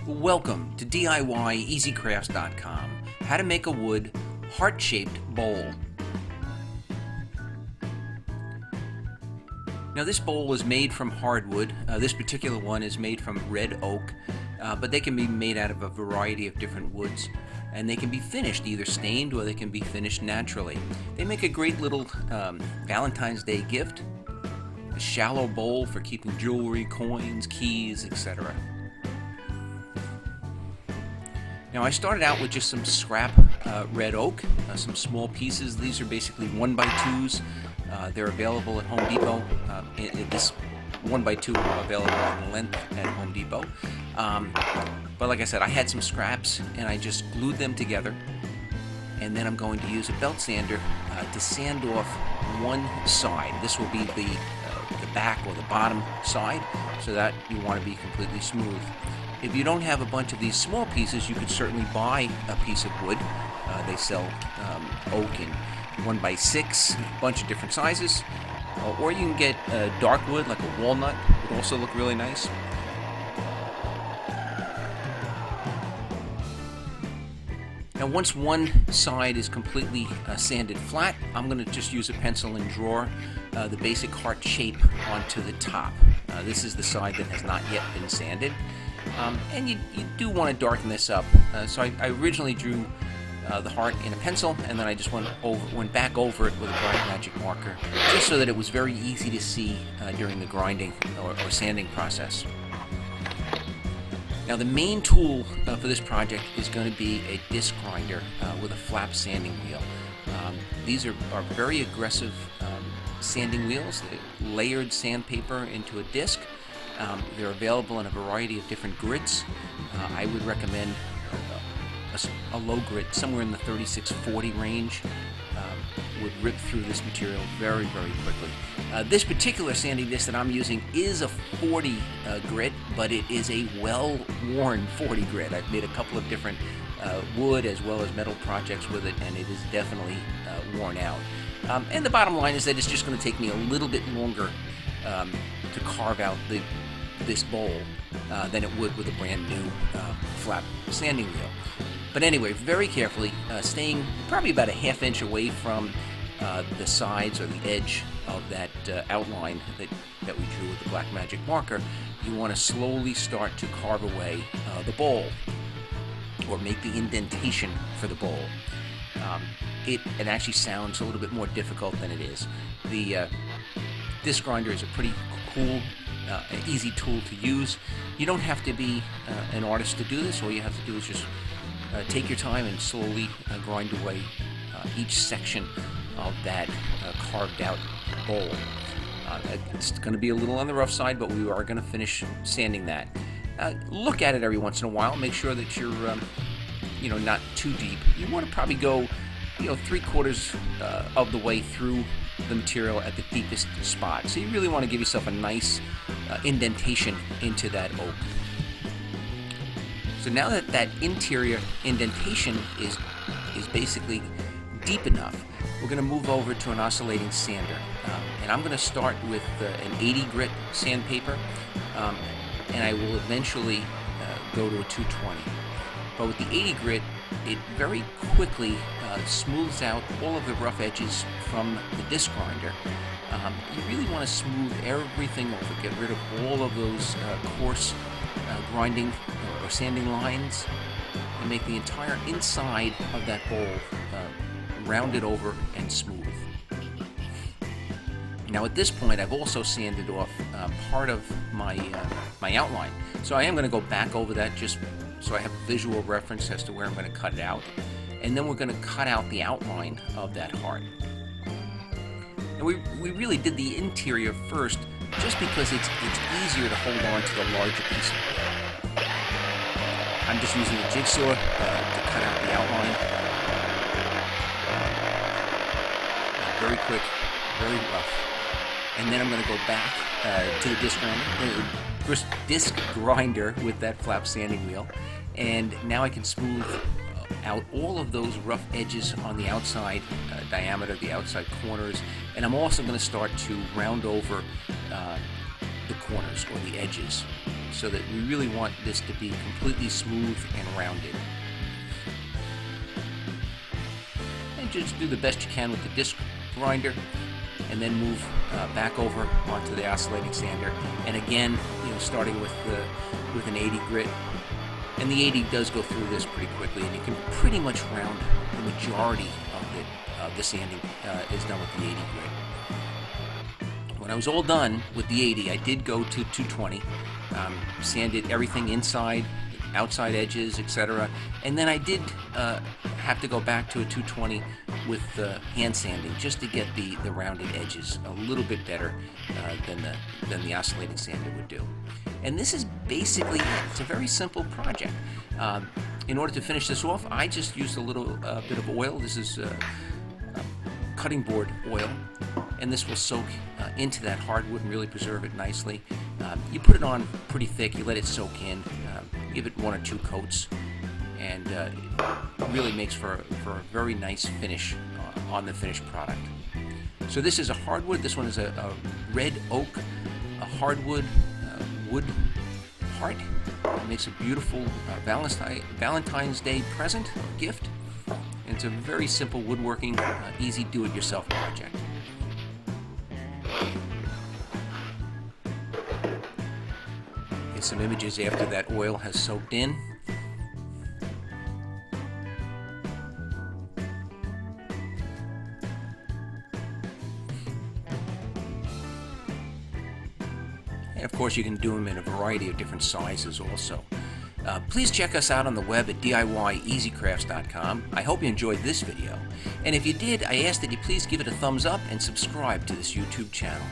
Welcome to DIYEasyCrafts.com. How to make a wood heart-shaped bowl. Now this bowl is made from hardwood. This particular one is made from red oak, but they can be made out of a variety of different woods, and they can be finished either stained or they can be finished naturally. They make a great little Valentine's Day gift, a shallow bowl for keeping jewelry, coins, keys, etc. Now I started out with just some scrap red oak, some small pieces. These are basically 1x2s. They're available at Home Depot. This 1x2 are available in length at Home Depot. But like I said, I had some scraps and I just glued them together. And then I'm going to use a belt sander to sand off one side. This will be the back or the bottom side, so that you want to be completely smooth. If you don't have a bunch of these small pieces, you could certainly buy a piece of wood. They sell oak in 1x6, a bunch of different sizes. Or you can get dark wood, like a walnut, would also look really nice. Now once one side is completely sanded flat, I'm going to just use a pencil and draw the basic heart shape onto the top. This is the side that has not yet been sanded. And you do want to darken this up. So I originally drew the heart in a pencil, and then I just went back over it with a black magic marker, just so that it was very easy to see during the grinding or sanding process. Now the main tool for this project is going to be a disc grinder with a flap sanding wheel. These are very aggressive sanding wheels. They're layered sandpaper into a disc. They're available in a variety of different grits. I would recommend a low grit, somewhere in the 3640 range, would rip through this material very, very quickly. This particular sanding disc that I'm using is a 40 grit, but it is a well-worn 40 grit. I've made a couple of different wood as well as metal projects with it, and it is definitely worn out. And the bottom line is that it's just going to take me a little bit longer to carve out this bowl than it would with a brand new flap sanding wheel. But anyway, very carefully, staying probably about a ½ inch away from the sides or the edge of that outline that we drew with the black magic marker, you want to slowly start to carve away the bowl, or make the indentation for the bowl. It actually sounds a little bit more difficult than it is. The disc grinder is a pretty cool, easy tool to use. You don't have to be an artist to do this. All you have to do is just take your time and slowly grind away each section of that carved out bowl. It's going to be a little on the rough side, but we are going to finish sanding that. Look at it every once in a while. Make sure that you're not too deep. You want to probably go 3/4 of the way through the material at the deepest spot. So you really want to give yourself a nice indentation into that oak. So now that that interior indentation is basically deep enough, we're going to move over to an oscillating sander. And I'm going to start with an 80 grit sandpaper, and I will eventually go to a 220. But with the 80 grit, it very quickly smooths out all of the rough edges from the disc grinder. You really want to smooth everything over, get rid of all of those coarse grinding or sanding lines, and make the entire inside of that bowl rounded over and smooth. Now at this point, I've also sanded off part of my outline, so I am going to go back over that just so I have a visual reference as to where I'm going to cut it out. And then we're going to cut out the outline of that heart. And we really did the interior first just because it's easier to hold on to the larger piece of wood. I'm just using a jigsaw to cut out the outline. Very quick, very rough. And then I'm going to go back to the disc grinder with that flap sanding wheel. And now I can smooth out all of those rough edges on the outside diameter, the outside corners, and I'm also going to start to round over the corners or the edges. so that we really want this to be completely smooth and rounded. And just do the best you can with the disc grinder, and then move back over onto the oscillating sander. And again, starting with an 80 grit. And the 80 does go through this pretty quickly, and you can pretty much round the majority of the sanding is done with the 80 grit. When I was all done with the 80, I did go to 220, sanded everything inside, outside edges, etc. And then I did have to go back to a 220 with hand sanding just to get the rounded edges a little bit better than the oscillating sander would do. And this is basically it. It's a very simple project. In order to finish this off, I just used a little bit of oil. This is cutting board oil, and this will soak into that hardwood and really preserve it nicely. You put it on pretty thick, you let it soak in, give it 1 or 2 coats, and it really makes for a very nice finish on the finished product. So this is a hardwood. This one is a red oak, a hardwood wood heart. It makes a beautiful Valentine's Day present or gift. And it's a very simple woodworking, easy do-it-yourself project. Here's some images after that oil has soaked in. And of course, you can do them in a variety of different sizes also. Please check us out on the web at DIYEasyCrafts.com. I hope you enjoyed this video. And if you did, I ask that you please give it a thumbs up and subscribe to this YouTube channel.